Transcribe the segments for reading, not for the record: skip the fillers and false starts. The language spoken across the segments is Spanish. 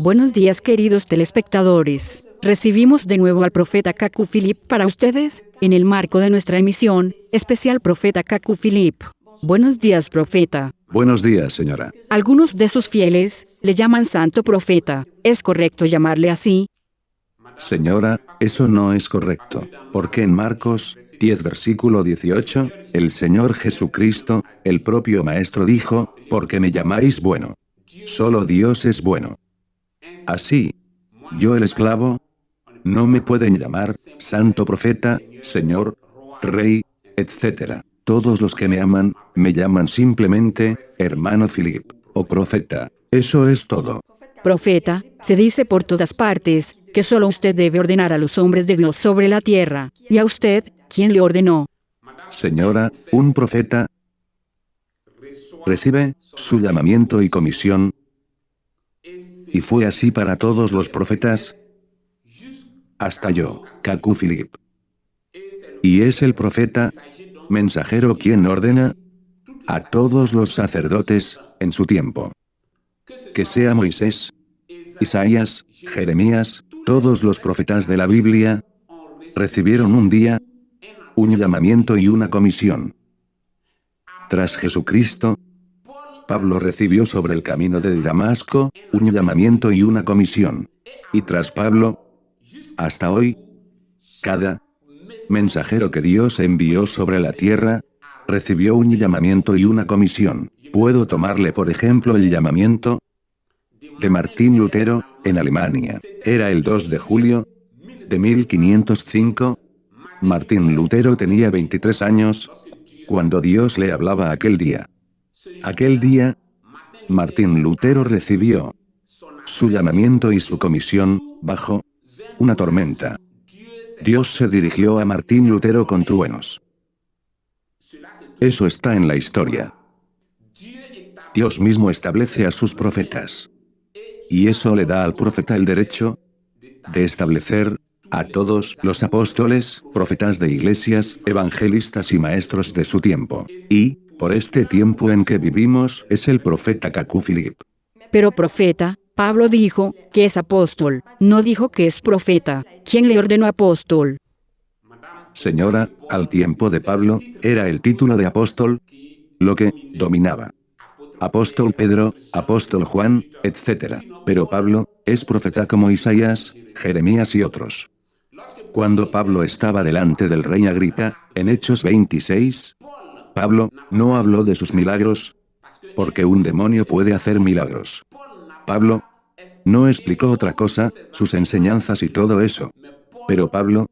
Buenos días, queridos telespectadores. Recibimos de nuevo al profeta Kaku Philip para ustedes, en el marco de nuestra emisión especial Profeta Kaku Philip. Buenos días, profeta. Buenos días, señora. Algunos de sus fieles le llaman santo profeta. ¿Es correcto llamarle así? Señora, eso no es correcto, porque en Marcos 10 versículo 18, el Señor Jesucristo, el propio Maestro dijo, porque me llamáis bueno. Solo Dios es bueno. Así, yo el esclavo, no me pueden llamar santo profeta, Señor, Rey, etc. Todos los que me aman, me llaman simplemente, hermano Philip, o profeta. Eso es todo. Profeta, se dice por todas partes que solo usted debe ordenar a los hombres de Dios sobre la tierra. ¿Y a usted, quién le ordenó? Señora, un profeta recibe su llamamiento y comisión, y fue así para todos los profetas, hasta yo, Kaku Philip. Y es el profeta, mensajero quien ordena a todos los sacerdotes, en su tiempo. Que sea Moisés, Isaías, Jeremías, todos los profetas de la Biblia, recibieron un día, un llamamiento y una comisión. Tras Jesucristo, Pablo recibió sobre el camino de Damasco, un llamamiento y una comisión. Y tras Pablo, hasta hoy, cada mensajero que Dios envió sobre la tierra, recibió un llamamiento y una comisión. Puedo tomarle por ejemplo el llamamiento de Martín Lutero, en Alemania. Era el 2 de julio de 1505. Martín Lutero tenía 23 años, cuando Dios le hablaba aquel día. Aquel día, Martín Lutero recibió su llamamiento y su comisión, bajo una tormenta. Dios se dirigió a Martín Lutero con truenos. Eso está en la historia. Dios mismo establece a sus profetas. Y eso le da al profeta el derecho de establecer a todos los apóstoles, profetas de iglesias, evangelistas y maestros de su tiempo. Y, por este tiempo en que vivimos, es el profeta Kaku Philip. Pero profeta, Pablo dijo que es apóstol, no dijo que es profeta. ¿Quién le ordenó apóstol? Señora, al tiempo de Pablo, era el título de apóstol lo que dominaba. Apóstol Pedro, apóstol Juan, etc. Pero Pablo es profeta como Isaías, Jeremías y otros. Cuando Pablo estaba delante del rey Agripa, en Hechos 26, Pablo no habló de sus milagros, porque un demonio puede hacer milagros. Pablo no explicó otra cosa, sus enseñanzas y todo eso. Pero Pablo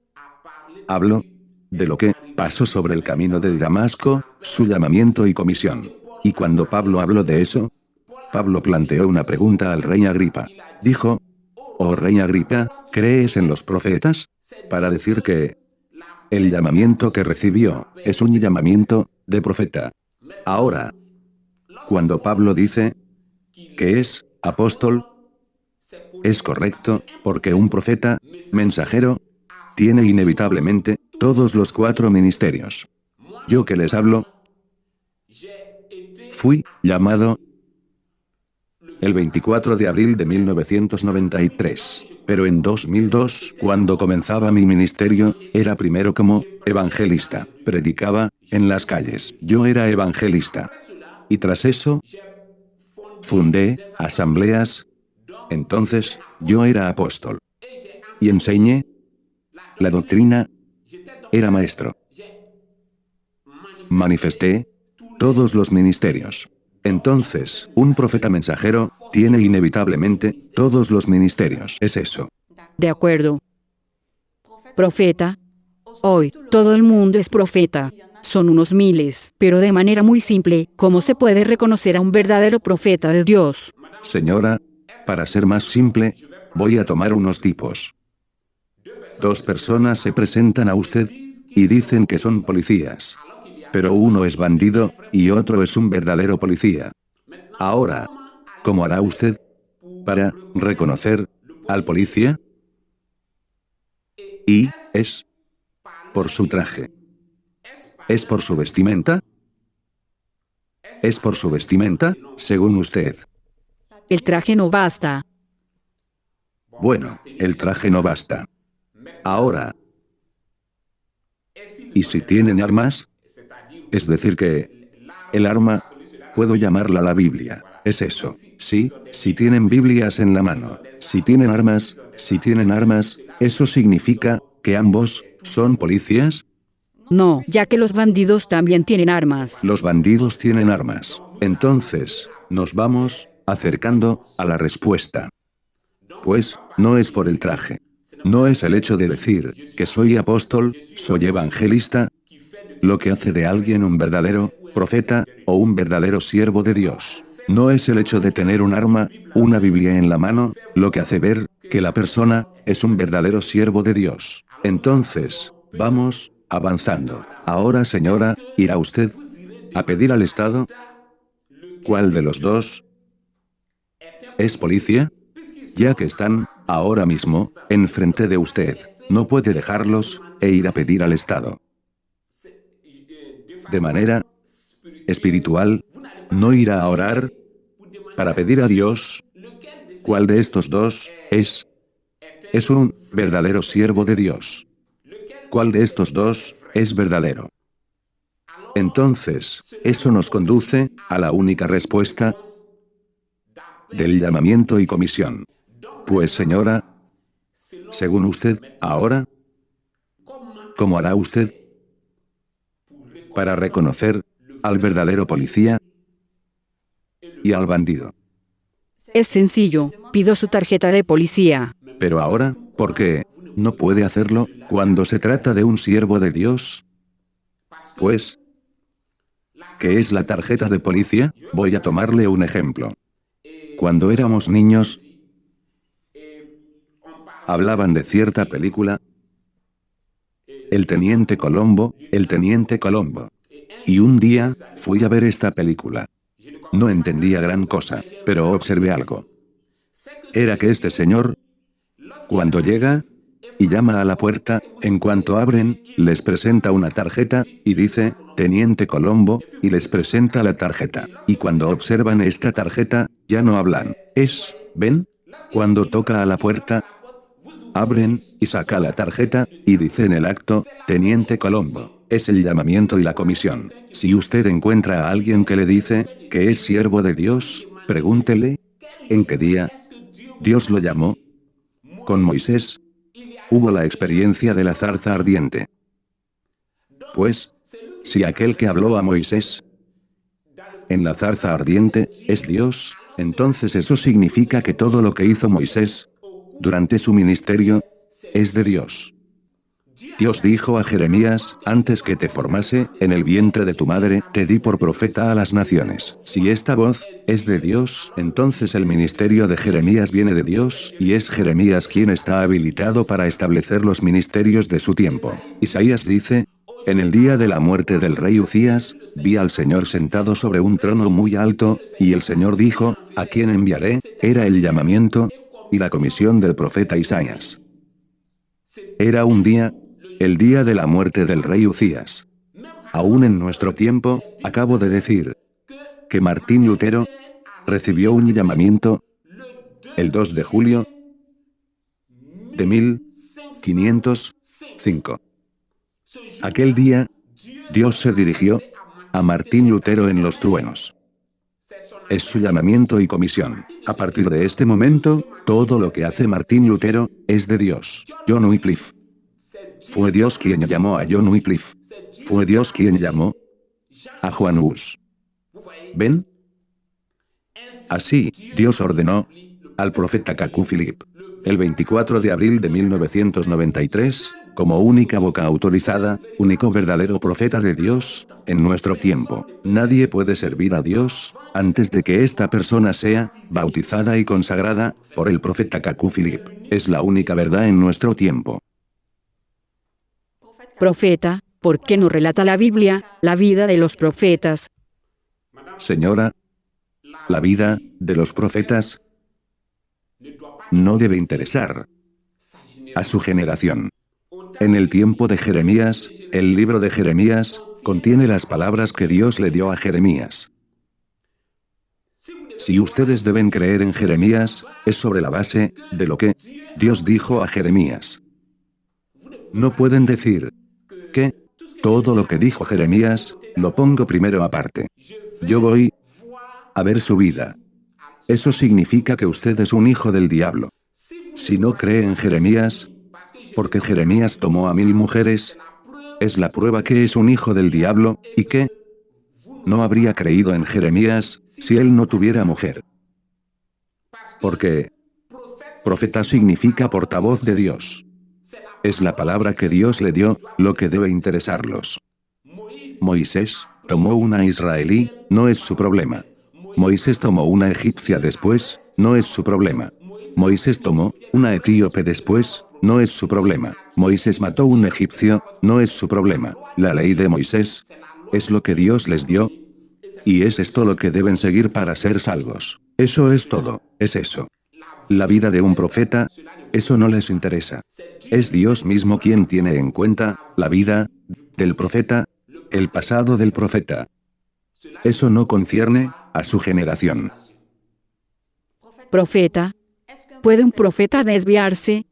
habló de lo que pasó sobre el camino de Damasco, su llamamiento y comisión. Y cuando Pablo habló de eso, Pablo planteó una pregunta al rey Agripa. Dijo, «Oh rey Agripa, ¿crees en los profetas?», para decir que el llamamiento que recibió es un llamamiento de profeta. Ahora, cuando Pablo dice que es apóstol, es correcto, porque un profeta, mensajero, tiene inevitablemente todos los 4 ministerios. Yo que les hablo, fui llamado el 24 de abril de 1993. Pero en 2002, cuando comenzaba mi ministerio, era primero como evangelista. Predicaba en las calles. Yo era evangelista. Y tras eso, fundé asambleas. Entonces, yo era apóstol. Y enseñé la doctrina. Era maestro. Manifesté todos los ministerios. Entonces, un profeta mensajero tiene inevitablemente todos los ministerios. Es eso. De acuerdo. Profeta. Hoy, todo el mundo es profeta. Son unos miles, pero de manera muy simple, ¿cómo se puede reconocer a un verdadero profeta de Dios? Señora, para ser más simple, voy a tomar unos tipos. 2 personas se presentan a usted y dicen que son policías. Pero uno es bandido, y otro es un verdadero policía. Ahora, ¿cómo hará usted para reconocer al policía? Y es por su traje. ¿Es por su vestimenta? ¿Es por su vestimenta, según usted? El traje no basta. Bueno, el traje no basta. Ahora, ¿y si tienen armas? Es decir que el arma, puedo llamarla la Biblia. Es eso. Sí, si tienen Biblias en la mano. Si tienen armas, ¿eso significa que ambos son policías? No, ya que los bandidos también tienen armas. Los bandidos tienen armas. Entonces, nos vamos acercando a la respuesta. Pues, no es por el traje. No es el hecho de decir que soy apóstol, soy evangelista, lo que hace de alguien un verdadero profeta o un verdadero siervo de Dios. No es el hecho de tener un arma, una Biblia en la mano, lo que hace ver que la persona es un verdadero siervo de Dios. Entonces, vamos avanzando. Ahora, señora, ¿irá usted a pedir al Estado? ¿Cuál de los dos es policía? Ya que están, ahora mismo, enfrente de usted, no puede dejarlos e ir a pedir al Estado. De manera espiritual, no irá a orar para pedir a Dios. ¿Cuál de estos dos es un verdadero siervo de Dios? ¿Cuál de estos dos es verdadero? Entonces, eso nos conduce a la única respuesta del llamamiento y comisión. Pues señora, según usted, ahora, ¿cómo hará usted para reconocer al verdadero policía y al bandido? Es sencillo, pido su tarjeta de policía. Pero ahora, ¿por qué no puede hacerlo cuando se trata de un siervo de Dios? Pues, ¿qué es la tarjeta de policía? Voy a tomarle un ejemplo. Cuando éramos niños, hablaban de cierta película, El Teniente Colombo, El Teniente Colombo. Y un día, fui a ver esta película. No entendía gran cosa, pero observé algo. Era que este señor, cuando llega y llama a la puerta, en cuanto abren, les presenta una tarjeta, y dice, Teniente Colombo, y les presenta la tarjeta. Y cuando observan esta tarjeta, ya no hablan. ¿Ven? Cuando toca a la puerta, abren, y saca la tarjeta, y dice en el acto, Teniente Colombo. Es el llamamiento y la comisión. Si usted encuentra a alguien que le dice que es siervo de Dios, pregúntele, ¿en qué día Dios lo llamó? Con Moisés hubo la experiencia de la zarza ardiente. Pues, si aquel que habló a Moisés en la zarza ardiente es Dios, entonces eso significa que todo lo que hizo Moisés durante su ministerio es de Dios. Dios dijo a Jeremías, antes que te formase en el vientre de tu madre, te di por profeta a las naciones. Si esta voz es de Dios, entonces el ministerio de Jeremías viene de Dios, y es Jeremías quien está habilitado para establecer los ministerios de su tiempo. Isaías dice, en el día de la muerte del rey Uzías, vi al Señor sentado sobre un trono muy alto, y el Señor dijo, ¿a quién enviaré? Era el llamamiento y la comisión del profeta Isaías. Era un día, el día de la muerte del rey Uzías. Aún en nuestro tiempo, acabo de decir que Martín Lutero recibió un llamamiento el 2 de julio de 1505. Aquel día, Dios se dirigió a Martín Lutero en los truenos. Es su llamamiento y comisión. A partir de este momento, todo lo que hace Martín Lutero es de Dios. John Wycliffe. Fue Dios quien llamó a John Wycliffe. Fue Dios quien llamó a Juan Hus. ¿Ven? Así, Dios ordenó al profeta Kaku Philip, el 24 de abril de 1993, como única boca autorizada, único verdadero profeta de Dios, en nuestro tiempo. Nadie puede servir a Dios antes de que esta persona sea bautizada y consagrada por el profeta Kaku Philip. Es la única verdad en nuestro tiempo. Profeta, ¿por qué no relata la Biblia la vida de los profetas? Señora, la vida de los profetas no debe interesar a su generación. En el tiempo de Jeremías, el libro de Jeremías contiene las palabras que Dios le dio a Jeremías. Si ustedes deben creer en Jeremías, es sobre la base de lo que Dios dijo a Jeremías. No pueden decir que todo lo que dijo Jeremías, lo pongo primero aparte. Yo voy a ver su vida. Eso significa que usted es un hijo del diablo. Si no cree en Jeremías, porque Jeremías tomó a 1000 mujeres, es la prueba que es un hijo del diablo, y que no habría creído en Jeremías si él no tuviera mujer. Porque profeta significa portavoz de Dios. Es la palabra que Dios le dio, lo que debe interesarlos. Moisés tomó una israelí, no es su problema. Moisés tomó una egipcia después, no es su problema. Moisés tomó una etíope después, no es su problema. Moisés mató un egipcio, no es su problema. La ley de Moisés es lo que Dios les dio, y es esto lo que deben seguir para ser salvos. Eso es todo, es eso. La vida de un profeta, eso no les interesa. Es Dios mismo quien tiene en cuenta la vida del profeta, el pasado del profeta. Eso no concierne a su generación. Profeta. ¿Puede un profeta desviarse?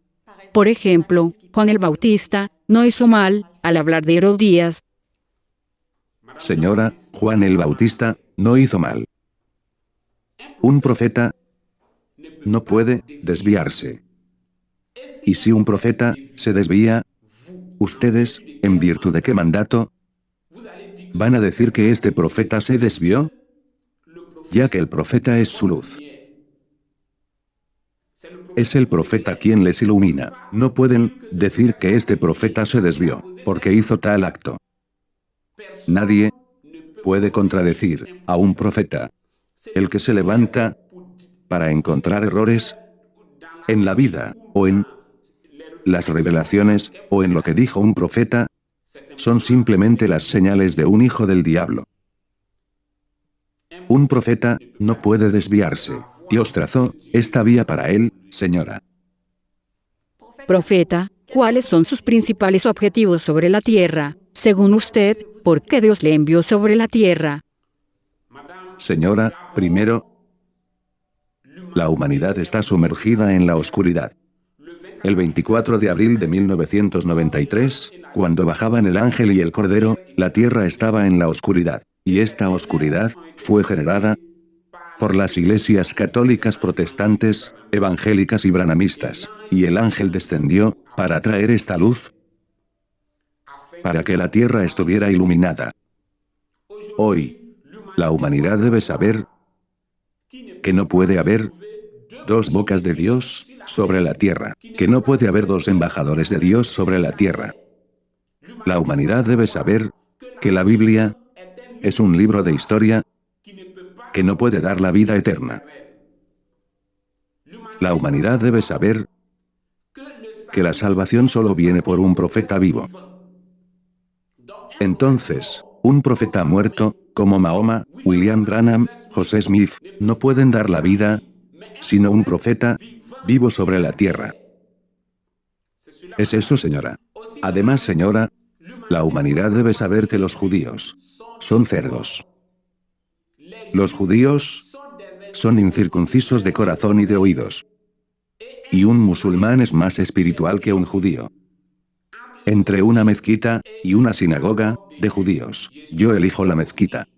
Por ejemplo, Juan el Bautista no hizo mal al hablar de Herodías. Señora, Juan el Bautista no hizo mal. Un profeta no puede desviarse. Y si un profeta se desvía, ustedes, ¿en virtud de qué mandato van a decir que este profeta se desvió? Ya que el profeta es su luz. Es el profeta quien les ilumina. No pueden decir que este profeta se desvió, porque hizo tal acto. Nadie puede contradecir a un profeta. El que se levanta para encontrar errores en la vida, o en las revelaciones, o en lo que dijo un profeta, son simplemente las señales de un hijo del diablo. Un profeta no puede desviarse. Dios trazó esta vía para él, señora. Profeta, ¿cuáles son sus principales objetivos sobre la tierra? Según usted, ¿por qué Dios le envió sobre la tierra? Señora, primero, la humanidad está sumergida en la oscuridad. El 24 de abril de 1993, cuando bajaban el ángel y el cordero, la tierra estaba en la oscuridad. Y esta oscuridad fue generada por las iglesias católicas protestantes, evangélicas y branhamistas. Y el ángel descendió para traer esta luz, para que la tierra estuviera iluminada. Hoy, la humanidad debe saber que no puede haber dos bocas de Dios sobre la tierra, que no puede haber dos embajadores de Dios sobre la tierra. La humanidad debe saber que la Biblia es un libro de historia que no puede dar la vida eterna. La humanidad debe saber que la salvación solo viene por un profeta vivo. Entonces, un profeta muerto, como Mahoma, William Branham, José Smith, no pueden dar la vida, sino un profeta vivo sobre la tierra. Es eso, señora. Además, señora, la humanidad debe saber que los judíos son cerdos. Los judíos son incircuncisos de corazón y de oídos. Y un musulmán es más espiritual que un judío. Entre una mezquita y una sinagoga de judíos, yo elijo la mezquita.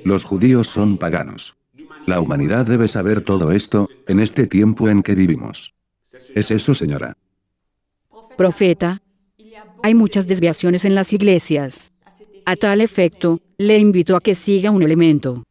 Los judíos son paganos. La humanidad debe saber todo esto en este tiempo en que vivimos. Es eso, señora. Profeta, hay muchas desviaciones en las iglesias. A tal efecto, le invito a que siga un elemento.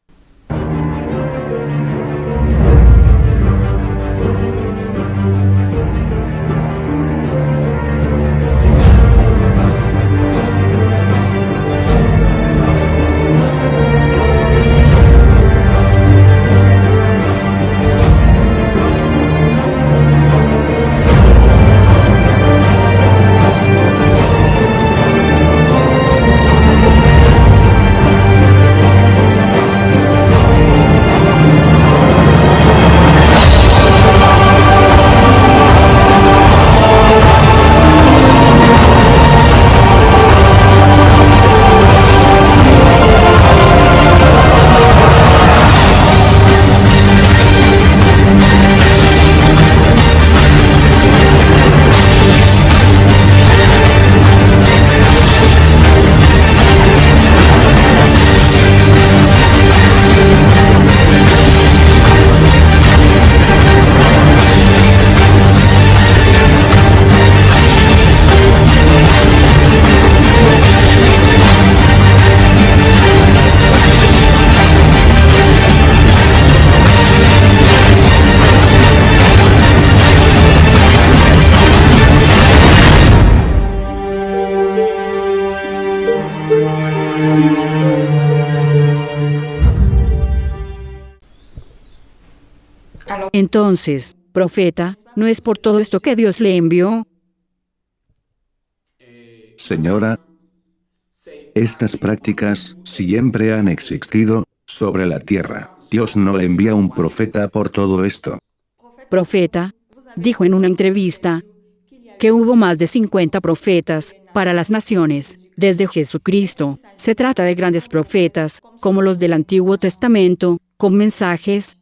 Entonces, profeta, ¿no es por todo esto que Dios le envió? Señora, estas prácticas siempre han existido sobre la tierra. Dios no envía un profeta por todo esto. Profeta, dijo en una entrevista que hubo más de 50 profetas para las naciones, desde Jesucristo. Se trata de grandes profetas, como los del Antiguo Testamento, con mensajes.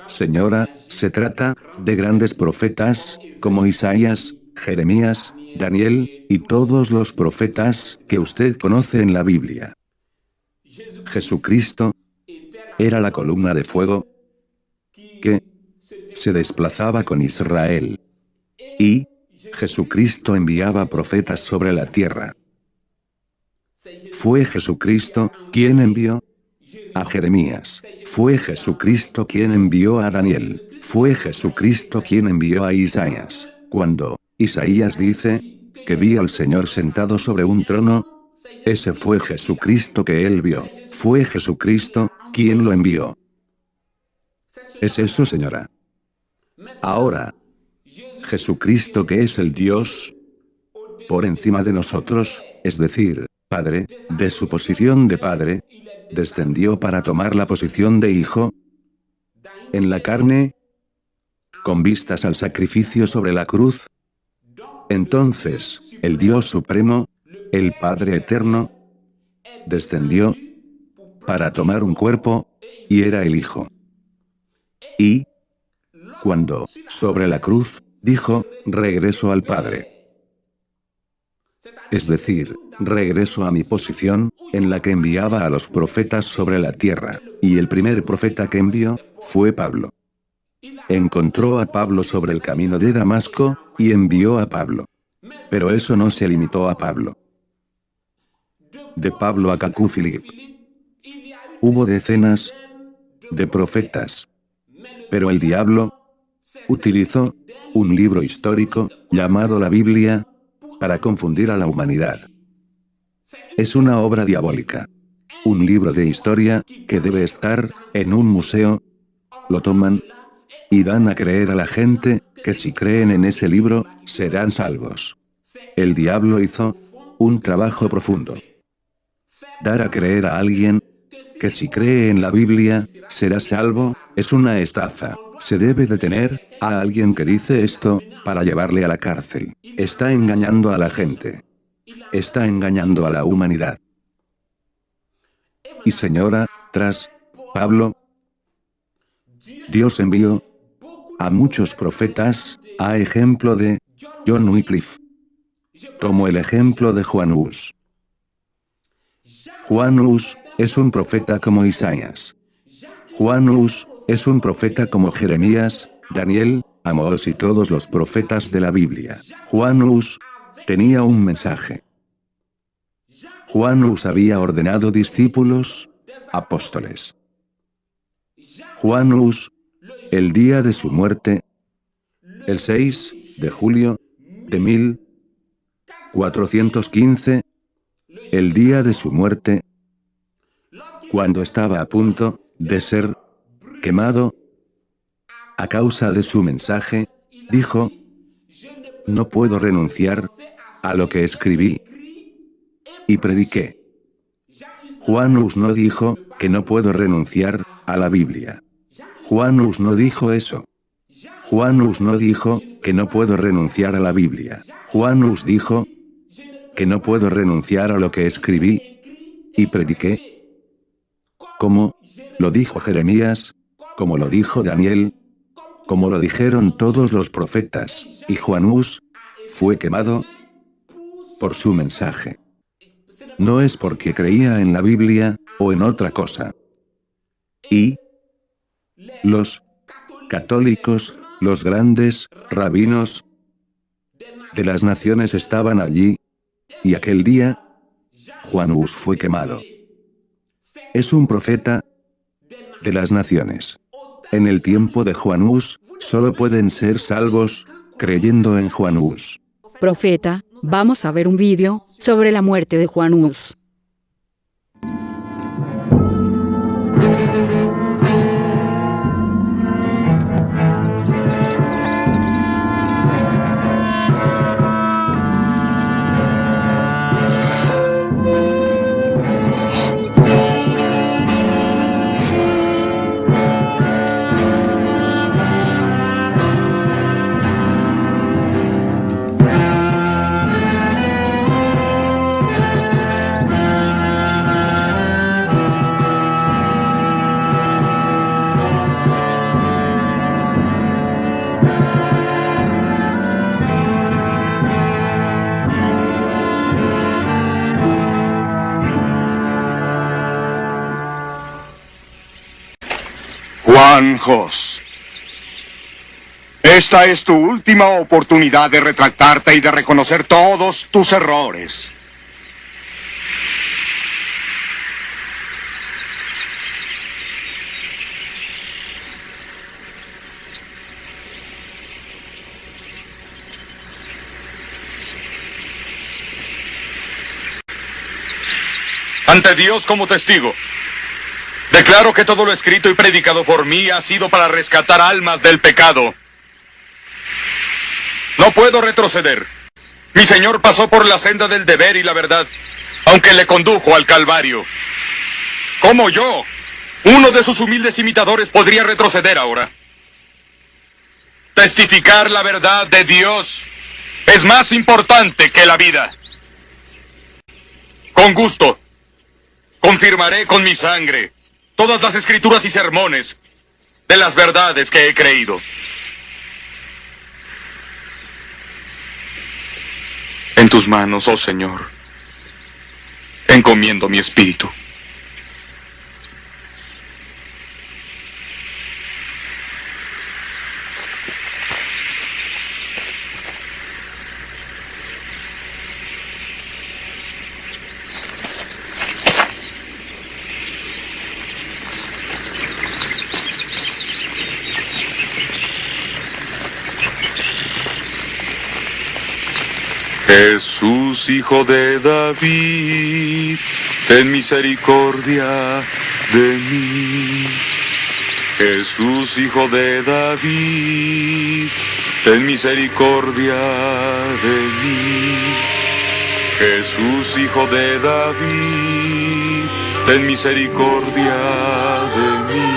Señora, se trata de grandes profetas, como Isaías, Jeremías, Daniel, y todos los profetas que usted conoce en la Biblia. Jesucristo era la columna de fuego que se desplazaba con Israel. Y Jesucristo enviaba profetas sobre la tierra. Fue Jesucristo quien envió a Jeremías. Fue Jesucristo quien envió a Daniel. Fue Jesucristo quien envió a Isaías. Cuando Isaías dice que vi al Señor sentado sobre un trono, ese fue Jesucristo que él vio. Fue Jesucristo quien lo envió. Es eso, señora. Ahora, Jesucristo, que es el Dios por encima de nosotros, es decir, Padre, de su posición de Padre, descendió para tomar la posición de Hijo en la carne, con vistas al sacrificio sobre la cruz. Entonces, el Dios Supremo, el Padre Eterno, descendió para tomar un cuerpo, y era el Hijo. Y, cuando, sobre la cruz, dijo, regreso al Padre. Es decir, regreso a mi posición, en la que enviaba a los profetas sobre la tierra, y el primer profeta que envió, fue Pablo. Encontró a Pablo sobre el camino de Damasco, y envió a Pablo. Pero eso no se limitó a Pablo. De Pablo a Cacufilip hubo decenas de profetas. Pero el diablo utilizó un libro histórico, llamado la Biblia, para confundir a la humanidad. Es una obra diabólica. Un libro de historia, que debe estar en un museo. Lo toman y dan a creer a la gente que si creen en ese libro, serán salvos. El diablo hizo un trabajo profundo. Dar a creer a alguien que si cree en la Biblia, será salvo, es una estafa. Se debe detener a alguien que dice esto, para llevarle a la cárcel. Está engañando a la gente. Está engañando a la humanidad. Y señora, tras Pablo, Dios envió a muchos profetas, a ejemplo de John Wycliffe, como el ejemplo de Juan Hus. Juan Hus es un profeta como Isaías. Juan Hus es un profeta como Jeremías, Daniel, Amós y todos los profetas de la Biblia. Juan Hus tenía un mensaje. Juan Hus había ordenado discípulos, apóstoles. Juan Hus, el día de su muerte, el 6 de julio de 1415, el día de su muerte, cuando estaba a punto de ser quemado a causa de su mensaje, dijo, no puedo renunciar a lo que escribí y prediqué. Juan Hus no dijo que no puedo renunciar a la Biblia. Juan Hus no dijo eso. Juan Hus no dijo que no puedo renunciar a la Biblia. Juan Hus dijo que no puedo renunciar a lo que escribí y prediqué. Como lo dijo Jeremías, como lo dijo Daniel, como lo dijeron todos los profetas, y Juan Hus fue quemado por su mensaje. No es porque creía en la Biblia, o en otra cosa. Y los católicos, los grandes rabinos de las naciones estaban allí, y aquel día, Juan Hus fue quemado. Es un profeta de las naciones. En el tiempo de Juan Hus, solo pueden ser salvos creyendo en Juan Hus. Profeta, vamos a ver un vídeo sobre la muerte de Juan Hus. Juan Jos, esta es tu última oportunidad de retractarte y de reconocer todos tus errores. Ante Dios como testigo, declaro que todo lo escrito y predicado por mí ha sido para rescatar almas del pecado. No puedo retroceder. Mi Señor pasó por la senda del deber y la verdad, aunque le condujo al Calvario. ¿Cómo yo, uno de sus humildes imitadores, podría retroceder ahora? Testificar la verdad de Dios es más importante que la vida. Con gusto, confirmaré con mi sangre todas las escrituras y sermones de las verdades que he creído. En tus manos, oh Señor, encomiendo mi espíritu. Jesús, hijo de David, ten misericordia de mí. Jesús, hijo de David, ten misericordia de mí. Jesús, hijo de David, ten misericordia de mí.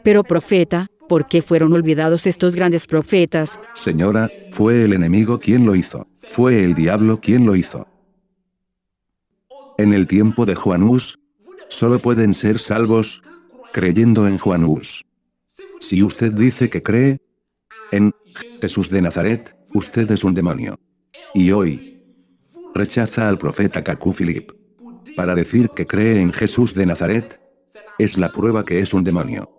Pero profeta, ¿por qué fueron olvidados estos grandes profetas? Señora, fue el enemigo quien lo hizo. Fue el diablo quien lo hizo. En el tiempo de Juan Hus, solo pueden ser salvos creyendo en Juan Hus. Si usted dice que cree en Jesús de Nazaret, usted es un demonio. Y hoy rechaza al profeta Kaku Philip. Para decir que cree en Jesús de Nazaret, es la prueba que es un demonio.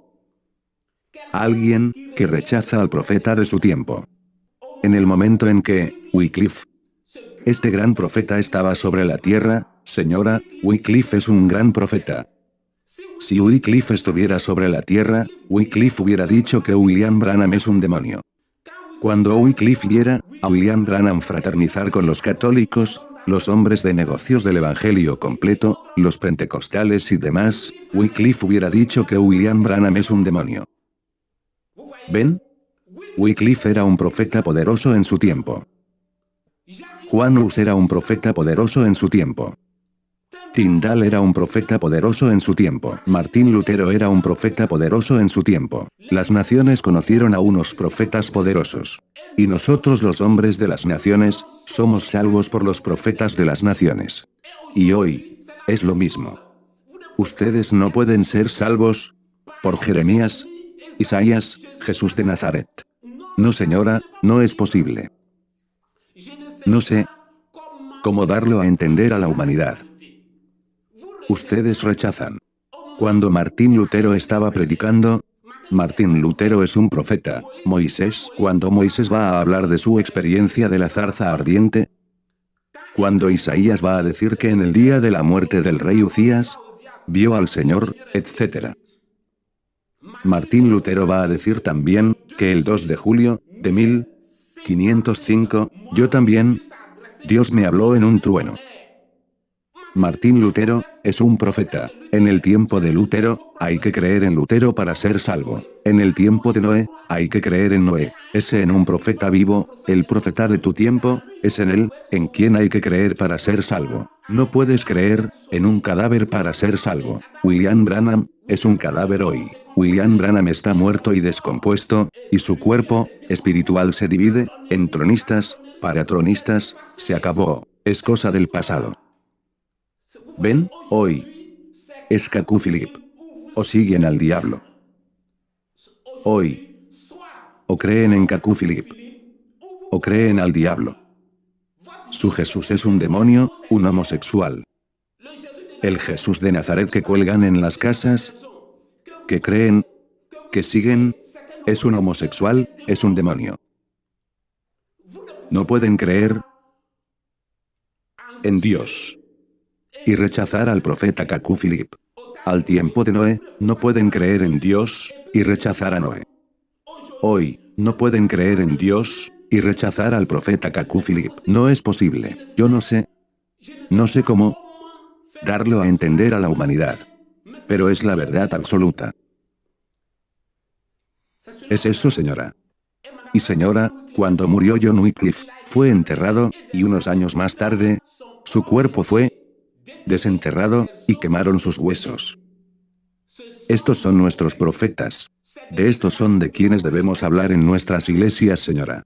Alguien que rechaza al profeta de su tiempo. En el momento en que Wycliffe, este gran profeta, estaba sobre la tierra, señora, Wycliffe es un gran profeta. Si Wycliffe estuviera sobre la tierra, Wycliffe hubiera dicho que William Branham es un demonio. Cuando Wycliffe viera a William Branham fraternizar con los católicos, los hombres de negocios del Evangelio completo, los pentecostales y demás, Wycliffe hubiera dicho que William Branham es un demonio. ¿Ven? Wycliffe era un profeta poderoso en su tiempo. Juan Hus era un profeta poderoso en su tiempo. Tyndall era un profeta poderoso en su tiempo. Martín Lutero era un profeta poderoso en su tiempo. Las naciones conocieron a unos profetas poderosos. Y nosotros, los hombres de las naciones, somos salvos por los profetas de las naciones. Y hoy es lo mismo. Ustedes no pueden ser salvos por Jeremías, Isaías, Jesús de Nazaret. No, señora, no es posible. No sé cómo darlo a entender a la humanidad. Ustedes rechazan. Cuando Martín Lutero estaba predicando, Martín Lutero es un profeta. Moisés, cuando Moisés va a hablar de su experiencia de la zarza ardiente. Cuando Isaías va a decir que en el día de la muerte del rey Uzías, vio al Señor, etc. Martín Lutero va a decir también que el 2 de julio de 1505, yo también, Dios me habló en un trueno. Martín Lutero es un profeta. En el tiempo de Lutero, hay que creer en Lutero para ser salvo. En el tiempo de Noé, hay que creer en Noé. Es en un profeta vivo, el profeta de tu tiempo, es en él, en quien hay que creer para ser salvo. No puedes creer en un cadáver para ser salvo. William Branham es un cadáver hoy. William Branham está muerto y descompuesto, y su cuerpo espiritual se divide en tronistas, paratronistas. Se acabó. Es cosa del pasado. ¿Ven? Hoy es Kaku Philip. O siguen al diablo. Hoy. O creen en Kaku Philip. O creen al diablo. Su Jesús es un demonio, un homosexual. El Jesús de Nazaret que cuelgan en las casas, que creen, que siguen, es un homosexual, es un demonio. No pueden creer en Dios y rechazar al profeta Kaku Philip. Al tiempo de Noé, no pueden creer en Dios y rechazar a Noé. Hoy, no pueden creer en Dios y rechazar al profeta Kaku Philip. No es posible. Yo no sé cómo darlo a entender a la humanidad. Pero es la verdad absoluta. Es eso, señora. Y señora, cuando murió John Wycliffe, fue enterrado, y unos años más tarde, su cuerpo fue desenterrado, y quemaron sus huesos. Estos son nuestros profetas. De estos son de quienes debemos hablar en nuestras iglesias, señora.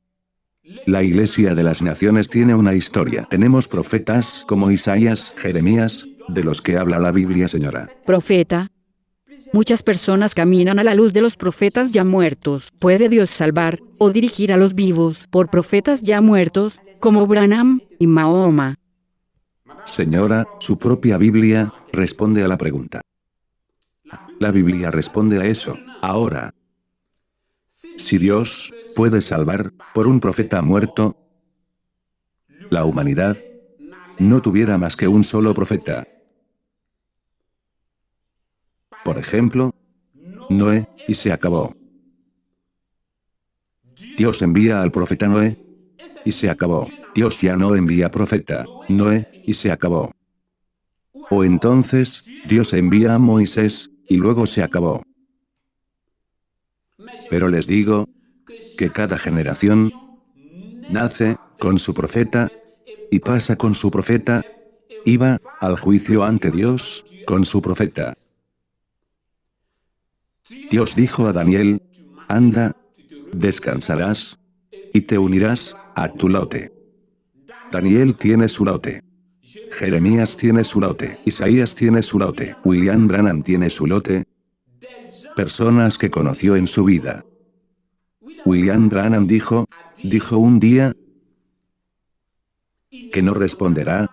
La iglesia de las naciones tiene una historia. Tenemos profetas como Isaías, Jeremías, de los que habla la Biblia, señora. Profeta. Muchas personas caminan a la luz de los profetas ya muertos. ¿Puede Dios salvar o dirigir a los vivos por profetas ya muertos, como Branham y Mahoma? Señora, su propia Biblia responde a la pregunta. La Biblia responde a eso. Ahora, si Dios puede salvar por un profeta muerto, la humanidad no tuviera más que un solo profeta. Por ejemplo, Noé, y se acabó. Dios envía al profeta Noé, y se acabó. Dios ya no envía profeta Noé, y se acabó. O entonces, Dios envía a Moisés, y luego se acabó. Pero les digo que cada generación nace con su profeta, y pasa con su profeta, y va al juicio ante Dios con su profeta. Dios dijo a Daniel, anda, descansarás, y te unirás a tu lote. Daniel tiene su lote. Jeremías tiene su lote. Isaías tiene su lote. William Branham tiene su lote. Personas que conoció en su vida. William Branham dijo un día que no responderá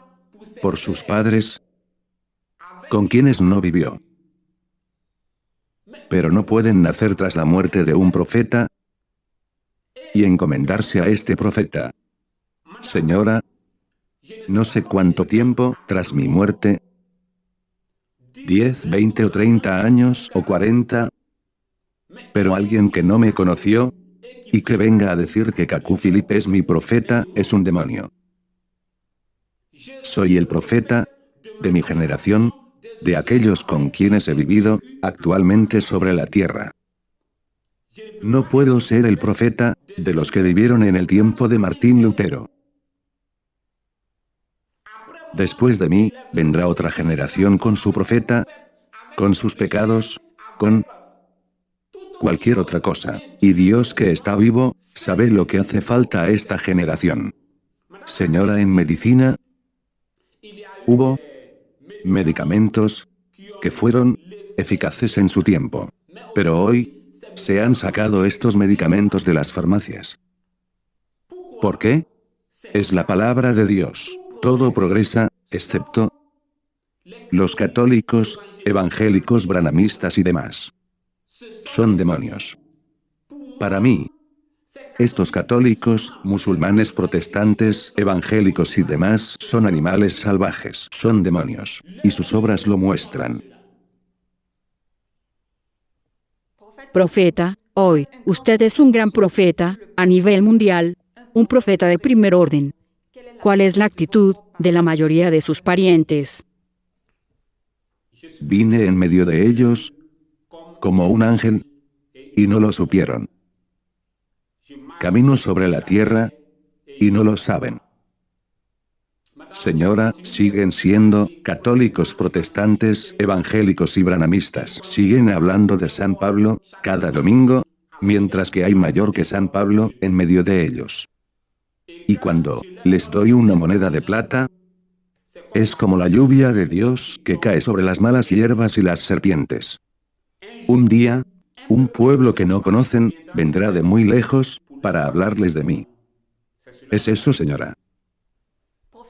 por sus padres con quienes no vivió. Pero no pueden nacer tras la muerte de un profeta y encomendarse a este profeta. Señora, no sé cuánto tiempo tras mi muerte, 10, 20 o 30 años o 40, pero alguien que no me conoció y que venga a decir que Kaku Philip es mi profeta, es un demonio. Soy el profeta de mi generación, de aquellos con quienes he vivido actualmente sobre la tierra. No puedo ser el profeta de los que vivieron en el tiempo de Martín Lutero. Después de mí, vendrá otra generación con su profeta, con sus pecados, con cualquier otra cosa. Y Dios que está vivo, sabe lo que hace falta a esta generación. Señora, en medicina, hubo medicamentos que fueron eficaces en su tiempo. Pero hoy, se han sacado estos medicamentos de las farmacias. ¿Por qué? Es la palabra de Dios. Todo progresa, excepto los católicos, evangélicos, branhamistas y demás. Son demonios. Para mí, estos católicos, musulmanes, protestantes, evangélicos y demás son animales salvajes, son demonios, y sus obras lo muestran. Profeta, hoy, usted es un gran profeta, a nivel mundial, un profeta de primer orden. ¿Cuál es la actitud de la mayoría de sus parientes? Vine en medio de ellos como un ángel, y no lo supieron. Camino sobre la tierra, y no lo saben. Señora, siguen siendo católicos protestantes, evangélicos y branhamistas. Siguen hablando de San Pablo cada domingo, mientras que hay mayor que San Pablo en medio de ellos. Y cuando les doy una moneda de plata, es como la lluvia de Dios que cae sobre las malas hierbas y las serpientes. Un día, un pueblo que no conocen, vendrá de muy lejos, para hablarles de mí. Es eso, señora.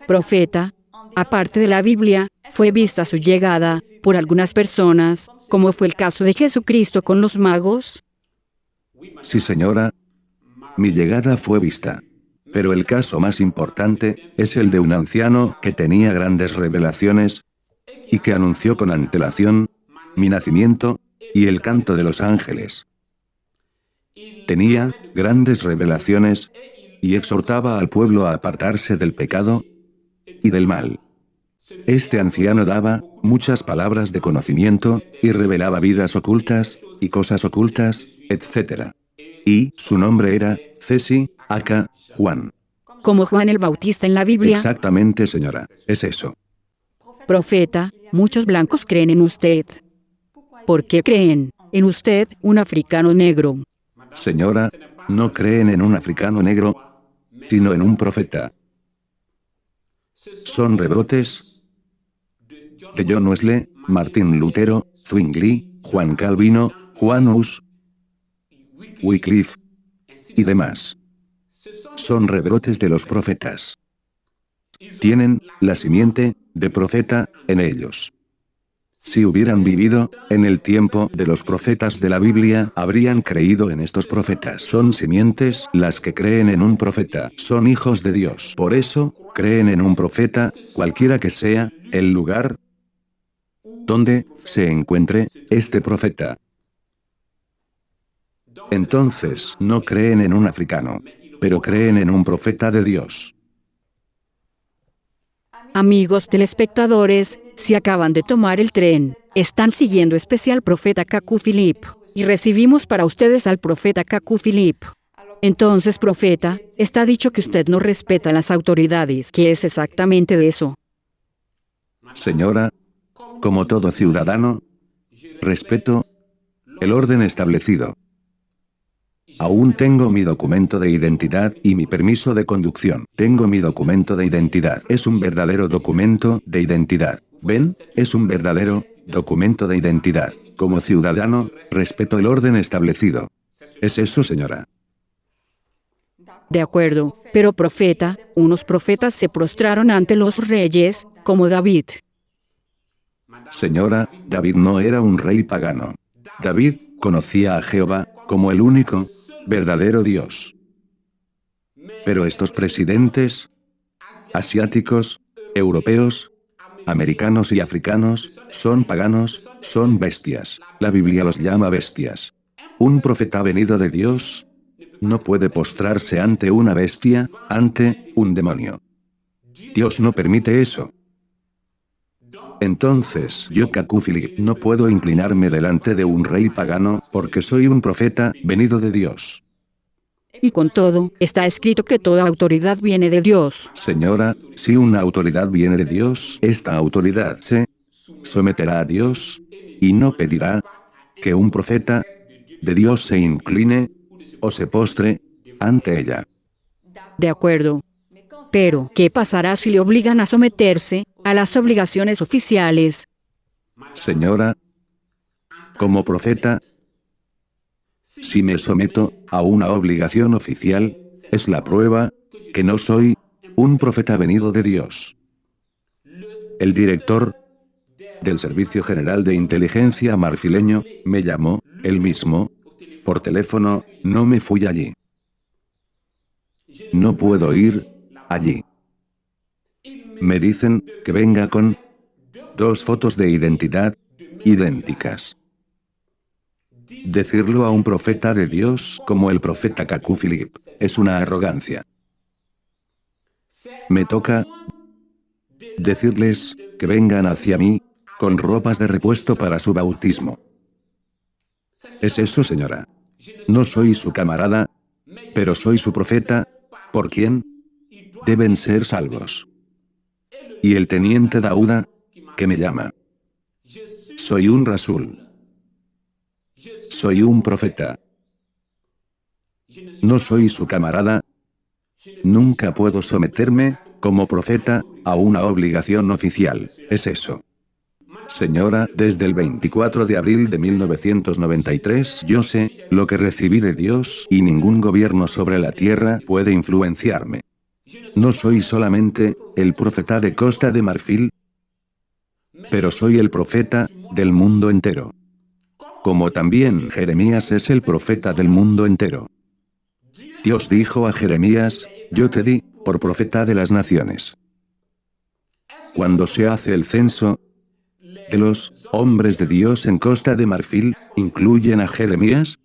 Profeta, aparte de la Biblia, fue vista su llegada por algunas personas, como fue el caso de Jesucristo con los magos. Sí, señora. Mi llegada fue vista. Pero el caso más importante es el de un anciano que tenía grandes revelaciones y que anunció con antelación mi nacimiento y el canto de los ángeles. Tenía grandes revelaciones y exhortaba al pueblo a apartarse del pecado y del mal. Este anciano daba muchas palabras de conocimiento y revelaba vidas ocultas y cosas ocultas, etc. Y su nombre era Cesi, aka Juan. Como Juan el Bautista en la Biblia. Exactamente, señora, es eso. Profeta, muchos blancos creen en usted. ¿Por qué creen en usted, un africano negro? Señora, no creen en un africano negro, sino en un profeta. Son rebrotes de John Wesley, Martín Lutero, Zwingli, Juan Calvino, Juan Hus, Wycliffe y demás. Son rebrotes de los profetas. Tienen la simiente de profeta en ellos. Si hubieran vivido en el tiempo de los profetas de la Biblia, habrían creído en estos profetas. Son simientes las que creen en un profeta. Son hijos de Dios. Por eso, creen en un profeta, cualquiera que sea el lugar donde se encuentre este profeta. Entonces, no creen en un africano, pero creen en un profeta de Dios. Amigos telespectadores, si acaban de tomar el tren, están siguiendo especial Profeta Kaku Philip, y recibimos para ustedes al Profeta Kaku Philip. Entonces, Profeta, está dicho que usted no respeta a las autoridades. ¿Qué es exactamente de eso? Señora, como todo ciudadano, respeto el orden establecido. Aún tengo mi documento de identidad y mi permiso de conducción. Tengo mi documento de identidad. Es un verdadero documento de identidad. ¿Ven? Es un verdadero documento de identidad. Como ciudadano, respeto el orden establecido. ¿Es eso, señora? De acuerdo, pero profeta, unos profetas se prostraron ante los reyes, como David. Señora, David no era un rey pagano. David conocía a Jehová como el único verdadero Dios. Pero estos presidentes asiáticos, europeos, americanos y africanos son paganos, son bestias. La Biblia los llama bestias. Un profeta venido de Dios no puede postrarse ante una bestia, ante un demonio. Dios no permite eso. Entonces, yo, Kaku Philip, no puedo inclinarme delante de un rey pagano, porque soy un profeta venido de Dios. Y con todo, está escrito que toda autoridad viene de Dios. Señora, si una autoridad viene de Dios, esta autoridad se someterá a Dios, y no pedirá que un profeta de Dios se incline o se postre ante ella. De acuerdo. Pero, ¿qué pasará si le obligan a someterse a las obligaciones oficiales? Señora, como profeta, si me someto a una obligación oficial, es la prueba que no soy un profeta venido de Dios. El director del Servicio General de Inteligencia marfileño me llamó, él mismo, por teléfono, no me fui allí. No puedo ir allí. Me dicen que venga con 2 fotos de identidad idénticas. Decirlo a un profeta de Dios como el profeta Kaku Philip es una arrogancia. Me toca decirles que vengan hacia mí con ropas de repuesto para su bautismo. ¿Es eso, señora? No soy su camarada, pero soy su profeta, por quien deben ser salvos. y el teniente Dauda, que me llama. Soy un Rasul. Soy un profeta. No soy su camarada. Nunca puedo someterme, como profeta, a una obligación oficial. Es eso. Señora, desde el 24 de abril de 1993 yo sé lo que recibí de Dios y ningún gobierno sobre la tierra puede influenciarme. No soy solamente el profeta de Costa de Marfil, pero soy el profeta del mundo entero. Como también Jeremías es el profeta del mundo entero. Dios dijo a Jeremías, yo te di por profeta de las naciones. Cuando se hace el censo de los hombres de Dios en Costa de Marfil, ¿incluyen a Jeremías?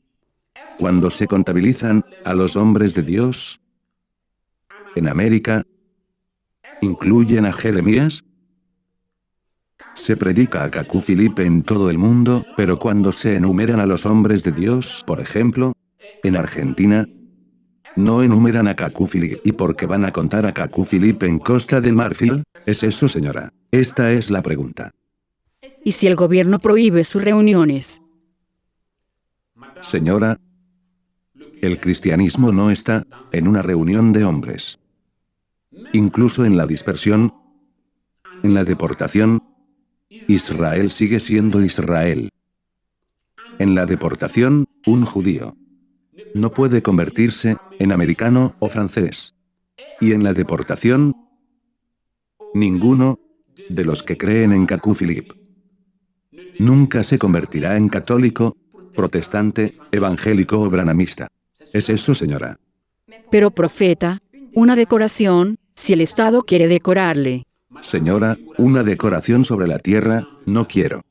Cuando se contabilizan a los hombres de Dios en América, ¿incluyen a Jeremías? Se predica a Kaku Filipe en todo el mundo, pero cuando se enumeran a los hombres de Dios, por ejemplo, en Argentina, no enumeran a Kaku Filipe. ¿Y por qué van a contar a Kaku Filipe en Costa de Marfil? ¿Es eso, señora? Esta es la pregunta. ¿Y si el gobierno prohíbe sus reuniones? Señora, el cristianismo no está en una reunión de hombres. Incluso en la dispersión, en la deportación, Israel sigue siendo Israel. En la deportación, un judío no puede convertirse en americano o francés. Y en la deportación, ninguno de los que creen en Kaku Filipe nunca se convertirá en católico, protestante, evangélico o branhamista. ¿Es eso, señora? Pero profeta, una decoración, si el Estado quiere decorarle. Señora, una decoración sobre la tierra, no quiero.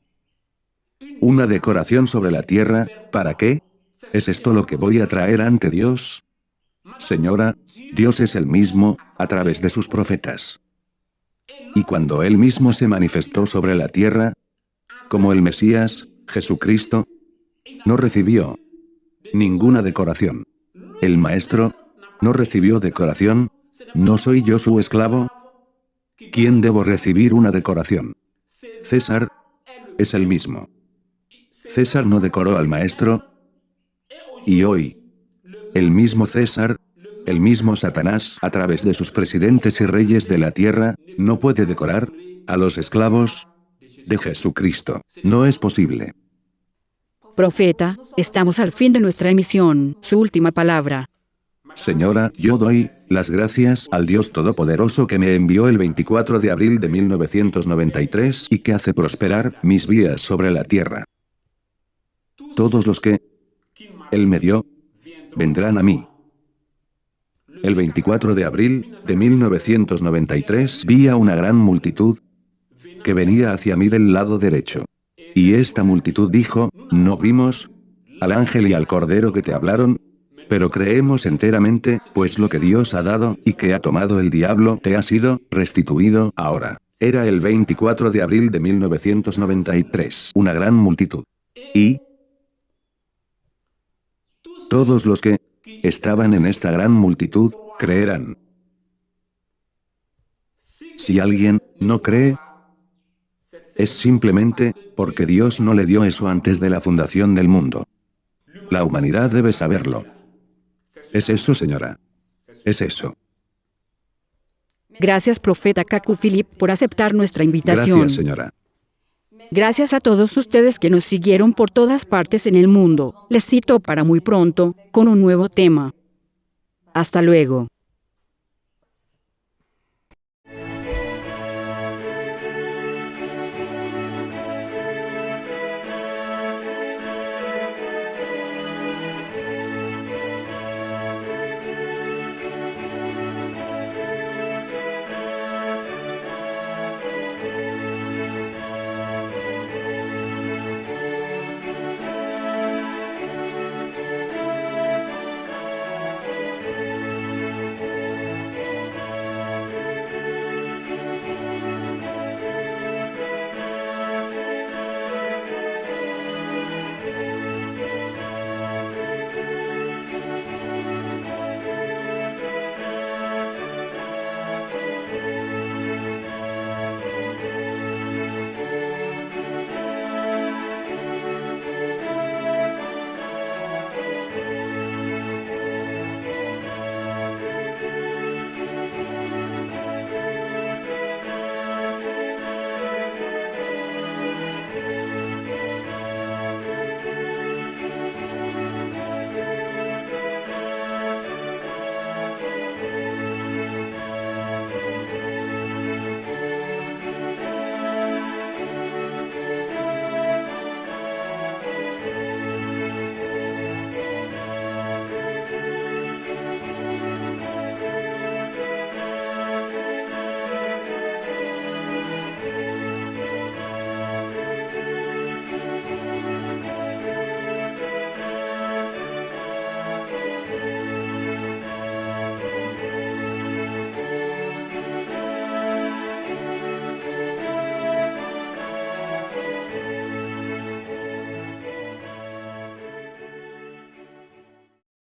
¿Una decoración sobre la tierra, para qué? ¿Es esto lo que voy a traer ante Dios? Señora, Dios es el mismo, a través de sus profetas. Y cuando Él mismo se manifestó sobre la tierra, como el Mesías, Jesucristo, no recibió ninguna decoración. El Maestro no recibió decoración. ¿No soy yo su esclavo? ¿Quién debo recibir una decoración? César es el mismo. César no decoró al Maestro. Y hoy, el mismo César, el mismo Satanás, a través de sus presidentes y reyes de la tierra, no puede decorar a los esclavos de Jesucristo. No es posible. Profeta, estamos al fin de nuestra emisión. Su última palabra. Señora, yo doy las gracias al Dios Todopoderoso que me envió el 24 de abril de 1993 y que hace prosperar mis vías sobre la tierra. Todos los que Él me dio, vendrán a mí. El 24 de abril de 1993 vi a una gran multitud que venía hacia mí del lado derecho. Y esta multitud dijo, no vimos al ángel y al cordero que te hablaron, pero creemos enteramente, pues lo que Dios ha dado y que ha tomado el diablo te ha sido restituido ahora. Era el 24 de abril de 1993, una gran multitud. Y todos los que estaban en esta gran multitud creerán. Si alguien no cree, es simplemente porque Dios no le dio eso antes de la fundación del mundo. La humanidad debe saberlo. Es eso, señora. Es eso. Gracias, profeta Kaku Filipe, por aceptar nuestra invitación. Gracias, señora. Gracias a todos ustedes que nos siguieron por todas partes en el mundo. Les cito para muy pronto, con un nuevo tema. Hasta luego.